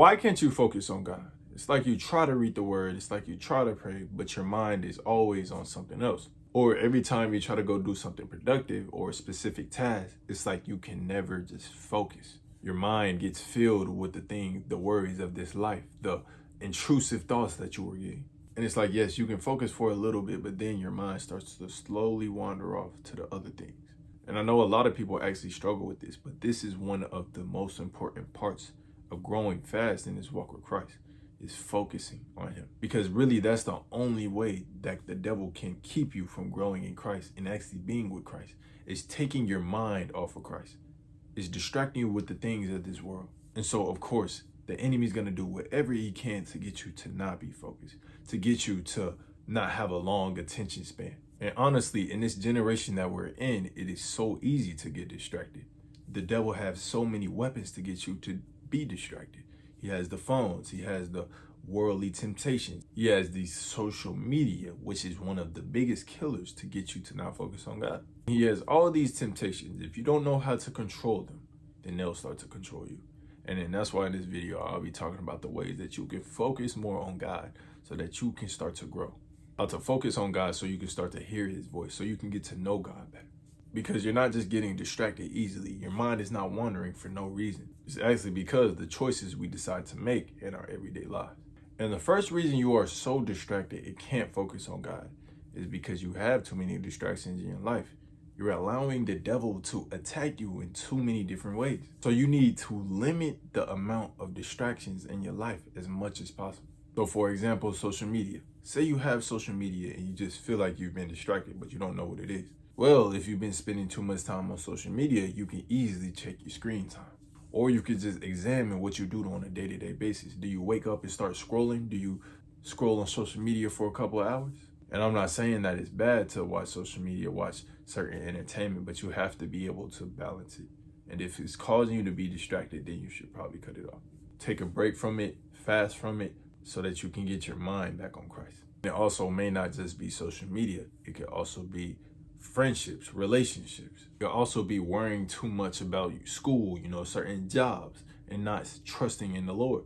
Why can't you focus on God? It's like you try to read the word, it's like you try to pray, but your mind is always on something else. Or every time you try to go do something productive or a specific task, it's like you can never just focus. Your mind gets filled with the worries of this life, the intrusive thoughts that you were getting. And it's like, yes, you can focus for a little bit, but then your mind starts to slowly wander off to the other things. And I know a lot of people actually struggle with this, but this is one of the most important parts of growing fast in this walk with Christ, is focusing on him. Because really that's the only way that the devil can keep you from growing in Christ and actually being with Christ, is taking your mind off of Christ. It's distracting you with the things of this world. And so of course, the enemy's gonna do whatever he can to get you to not be focused, to get you to not have a long attention span. And honestly, in this generation that we're in, it is so easy to get distracted. The devil has so many weapons to get you to be distracted. He has the phones, he has the worldly temptations, he has the social media, which is one of the biggest killers to get you to not focus on God. He has all these temptations. If you don't know how to control them, then they'll start to control you. And then that's why in this video, I'll be talking about the ways that you can focus more on God so that you can start to grow. How to focus on God so you can start to hear his voice, so you can get to know God better. Because you're not just getting distracted easily. Your mind is not wandering for no reason. It's actually because of the choices we decide to make in our everyday lives. And the first reason you are so distracted and can't focus on God is because you have too many distractions in your life. You're allowing the devil to attack you in too many different ways. So you need to limit the amount of distractions in your life as much as possible. So for example, social media. Say you have social media and you just feel like you've been distracted, but you don't know what it is. Well, if you've been spending too much time on social media, you can easily check your screen time. Or you could just examine what you do on a day-to-day basis. Do you wake up and start scrolling? Do you scroll on social media for a couple of hours? And I'm not saying that it's bad to watch social media, watch certain entertainment, but you have to be able to balance it. And if it's causing you to be distracted, then you should probably cut it off. Take a break from it, fast from it, so that you can get your mind back on Christ. It also may not just be social media. It could also be friendships, relationships. It could also be worrying too much about school, certain jobs, and not trusting in the Lord.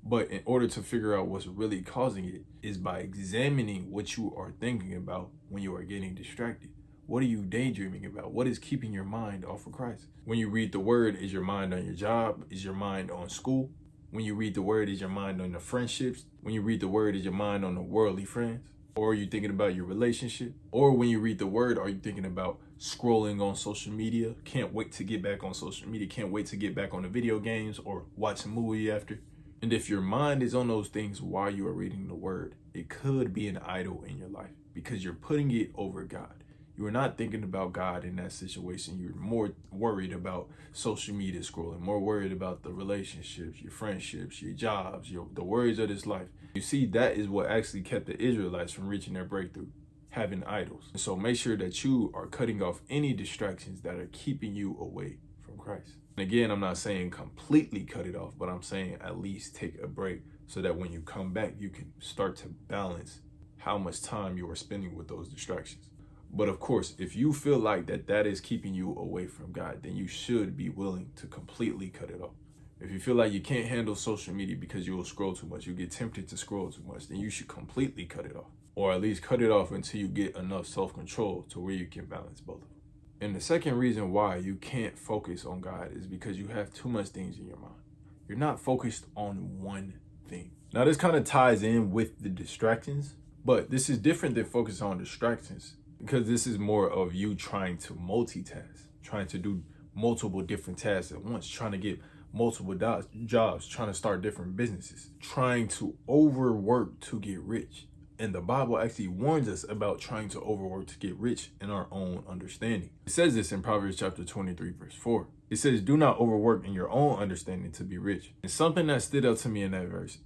But in order to figure out what's really causing it is by examining what you are thinking about when you are getting distracted. What are you daydreaming about? What is keeping your mind off of Christ? When you read the word, is your mind on your job? Is your mind on school? When you read the word, is your mind on the friendships? When you read the word, is your mind on the worldly friends? Or are you thinking about your relationship? Or when you read the word, are you thinking about scrolling on social media? Can't wait to get back on social media. Can't wait to get back on the video games or watch a movie after. And if your mind is on those things while you are reading the word, it could be an idol in your life because you're putting it over God. You are not thinking about God in that situation. You're more worried about social media scrolling, more worried about the relationships, your friendships, your jobs, the worries of this life. You see, that is what actually kept the Israelites from reaching their breakthrough, having idols. And so make sure that you are cutting off any distractions that are keeping you away from Christ. And again, I'm not saying completely cut it off, but I'm saying at least take a break so that when you come back, you can start to balance how much time you are spending with those distractions. But of course, if you feel like that is keeping you away from God, then you should be willing to completely cut it off. If you feel like you can't handle social media because you will scroll too much, you get tempted to scroll too much, then you should completely cut it off. Or at least cut it off until you get enough self-control to where you can balance both of them. And the second reason why you can't focus on God is because you have too much things in your mind. You're not focused on one thing. Now, this kind of ties in with the distractions, but this is different than focus on distractions because this is more of you trying to multitask, trying to do multiple different tasks at once, trying to get multiple jobs, trying to start different businesses, trying to overwork to get rich. And the Bible actually warns us about trying to overwork to get rich in our own understanding. It says this in Proverbs chapter 23, verse 4. It says, do not overwork in your own understanding to be rich. And something that stood out to me in that verse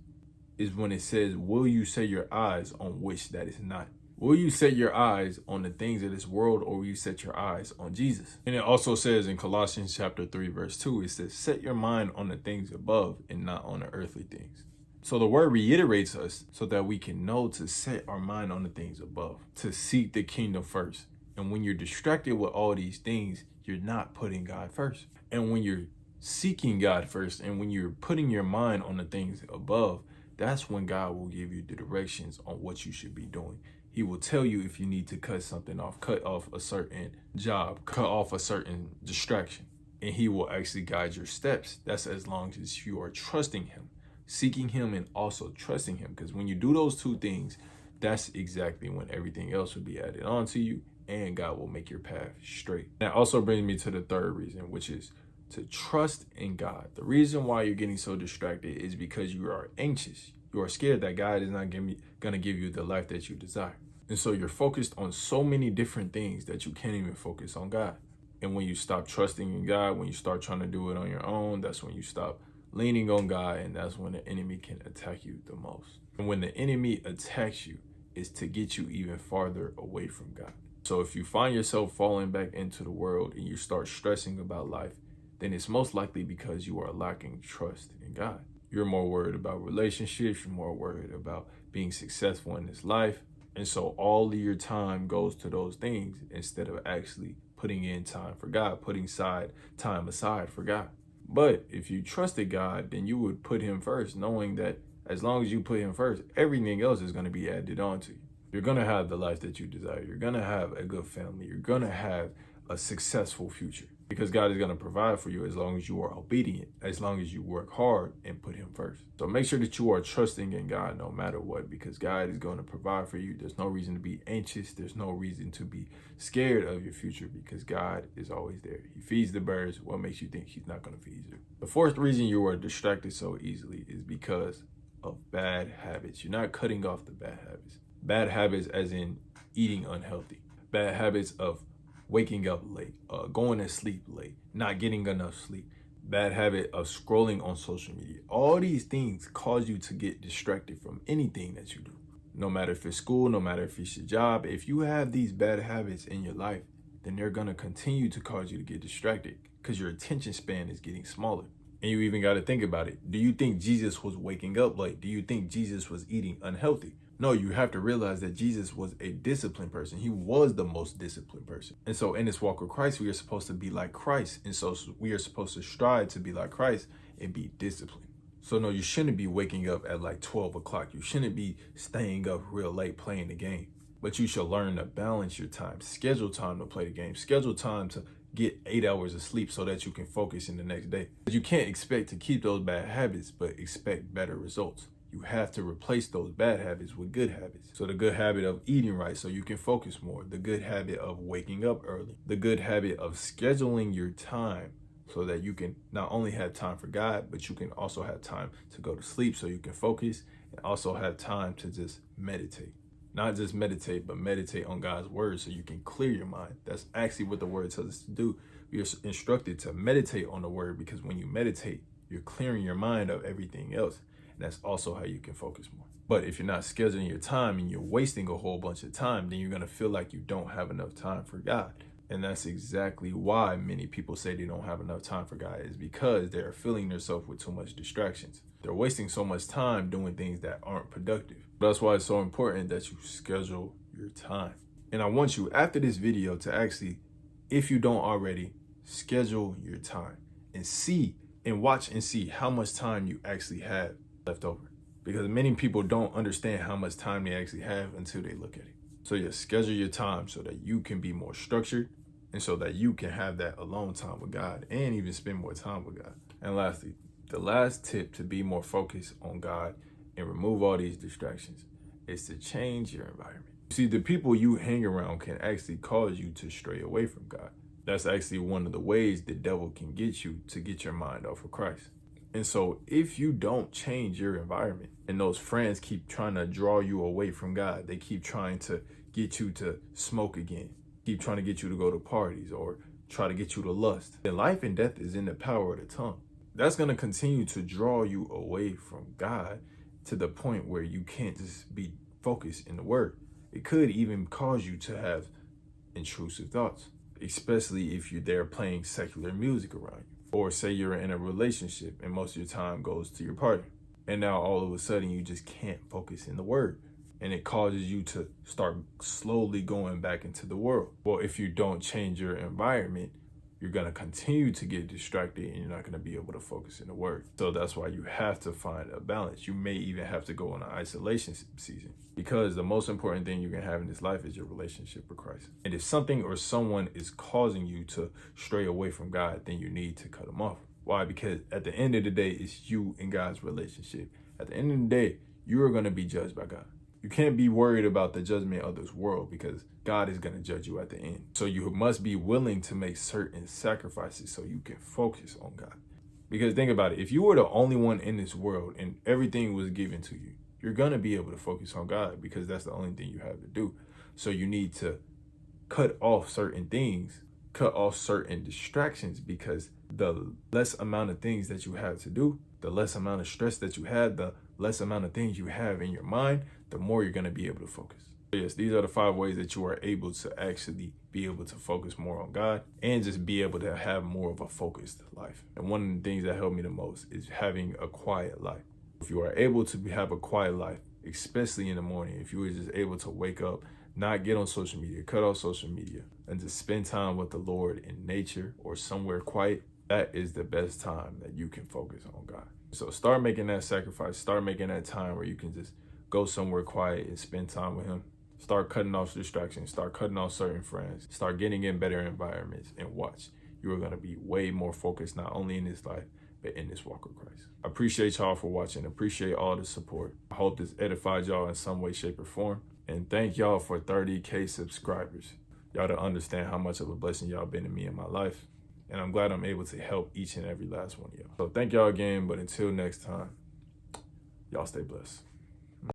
is when it says, will you set your eyes on which that is not? Will you set your eyes on the things of this world, or will you set your eyes on Jesus? And it also says in Colossians chapter 3, verse 2, it says, set your mind on the things above and not on the earthly things. So the word reiterates us so that we can know to set our mind on the things above, to seek the kingdom first. And when you're distracted with all these things, you're not putting God first. And when you're seeking God first, and when you're putting your mind on the things above, that's when God will give you the directions on what you should be doing. He will tell you if you need to cut something off, cut off a certain job, cut off a certain distraction, and he will actually guide your steps. That's as long as you are trusting him, seeking him, and also trusting him. Because when you do those two things, that's exactly when everything else will be added on to you, and God will make your path straight. That also brings me to the third reason, which is to trust in God. The reason why you're getting so distracted is because you are anxious. You are scared that God is not going to give you the life that you desire. And so you're focused on so many different things that you can't even focus on God. And when you stop trusting in God, when you start trying to do it on your own, that's when you stop leaning on God, and that's when the enemy can attack you the most. And when the enemy attacks you, it's to get you even farther away from God. So if you find yourself falling back into the world and you start stressing about life, then it's most likely because you are lacking trust in God. You're more worried about relationships, you're more worried about being successful in this life. And so all of your time goes to those things instead of actually putting in time for God, putting time aside for God. But if you trusted God, then you would put him first, knowing that as long as you put him first, everything else is going to be added on to you. You're going to have the life that you desire. You're going to have a good family. You're going to have a successful future, because God is going to provide for you as long as you are obedient, as long as you work hard and put him first. So make sure that you are trusting in God no matter what, because God is going to provide for you. There's no reason to be anxious. There's no reason to be scared of your future, because God is always there. He feeds the birds. What makes you think he's not going to feed you? The fourth reason you are distracted so easily is because of bad habits. You're not cutting off the bad habits. Bad habits as in eating unhealthy. Bad habits of waking up late, going to sleep late, not getting enough sleep, bad habit of scrolling on social media. All these things cause you to get distracted from anything that you do. No matter if it's school, no matter if it's your job, if you have these bad habits in your life, then they're going to continue to cause you to get distracted, because your attention span is getting smaller. And you even got to think about it. Do you think Jesus was waking up late? Do you think Jesus was eating unhealthy? No, you have to realize that Jesus was a disciplined person. He was the most disciplined person. And so in this walk with Christ, we are supposed to be like Christ. And so we are supposed to strive to be like Christ and be disciplined. So no, you shouldn't be waking up at like 12 o'clock. You shouldn't be staying up real late playing the game. But you should learn to balance your time, schedule time to play the game, schedule time to get 8 hours of sleep so that you can focus in the next day. You can't expect to keep those bad habits, but expect better results. You have to replace those bad habits with good habits. So the good habit of eating right so you can focus more, the good habit of waking up early, the good habit of scheduling your time so that you can not only have time for God, but you can also have time to go to sleep so you can focus, and also have time to just meditate. Not just meditate, but meditate on God's word so you can clear your mind. That's actually what the word tells us to do. We are instructed to meditate on the word, because when you meditate, you're clearing your mind of everything else. And that's also how you can focus more. But if you're not scheduling your time and you're wasting a whole bunch of time, then you're going to feel like you don't have enough time for God. And that's exactly why many people say they don't have enough time for God, is because they're filling themselves with too much distractions. They're wasting so much time doing things that aren't productive. That's why it's so important that you schedule your time. And I want you, after this video, to actually, if you don't already, schedule your time and watch and see how much time you actually have left over, because many people don't understand how much time they actually have until they look at it. So yeah, schedule your time so that you can be more structured, and so that you can have that alone time with God and even spend more time with God. And lastly, the last tip to be more focused on God and remove all these distractions is to change your environment. See, the people you hang around can actually cause you to stray away from God. That's actually one of the ways the devil can get you to get your mind off of Christ. And so if you don't change your environment, and those friends keep trying to draw you away from God, they keep trying to get you to smoke again, keep trying to get you to go to parties, or try to get you to lust, then life and death is in the power of the tongue. That's going to continue to draw you away from God to the point where you can't just be focused in the word. It could even cause you to have intrusive thoughts, especially if you're there playing secular music around you. Or say you're in a relationship and most of your time goes to your partner, and now all of a sudden you just can't focus in the word, and it causes you to start slowly going back into the world. Well, if you don't change your environment, you're going to continue to get distracted and you're not going to be able to focus in the word. So that's why you have to find a balance. You may even have to go on an isolation season, because the most important thing you can have in this life is your relationship with Christ. And if something or someone is causing you to stray away from God, then you need to cut them off. Why? Because at the end of the day, it's you and God's relationship. At the end of the day, you are going to be judged by God. You can't be worried about the judgment of this world, because God is going to judge you at the end. So you must be willing to make certain sacrifices so you can focus on God. Because think about it. If you were the only one in this world and everything was given to you, you're going to be able to focus on God, because that's the only thing you have to do. So you need to cut off certain things, cut off certain distractions, because the less amount of things that you have to do, the less amount of stress that you have, the less amount of things you have in your mind, the more you're going to be able to focus. Yes, these are the 5 ways that you are able to actually be able to focus more on God and just be able to have more of a focused life. And one of the things that helped me the most is having a quiet life. If you are able to have a quiet life, especially in the morning, if you were just able to wake up, not get on social media, cut off social media, and just spend time with the Lord in nature or somewhere quiet, that is the best time that you can focus on God. So start making that sacrifice, start making that time where you can just go somewhere quiet and spend time with Him. Start cutting off distractions, start cutting off certain friends, start getting in better environments, and watch. You are going to be way more focused, not only in this life, but in this walk with Christ. I appreciate y'all for watching. Appreciate all the support. I hope this edified y'all in some way, shape, or form. And thank y'all for 30K subscribers. Y'all don't understand how much of a blessing y'all been to me in my life. And I'm glad I'm able to help each and every last one of y'all. So thank y'all again, but until next time, y'all stay blessed.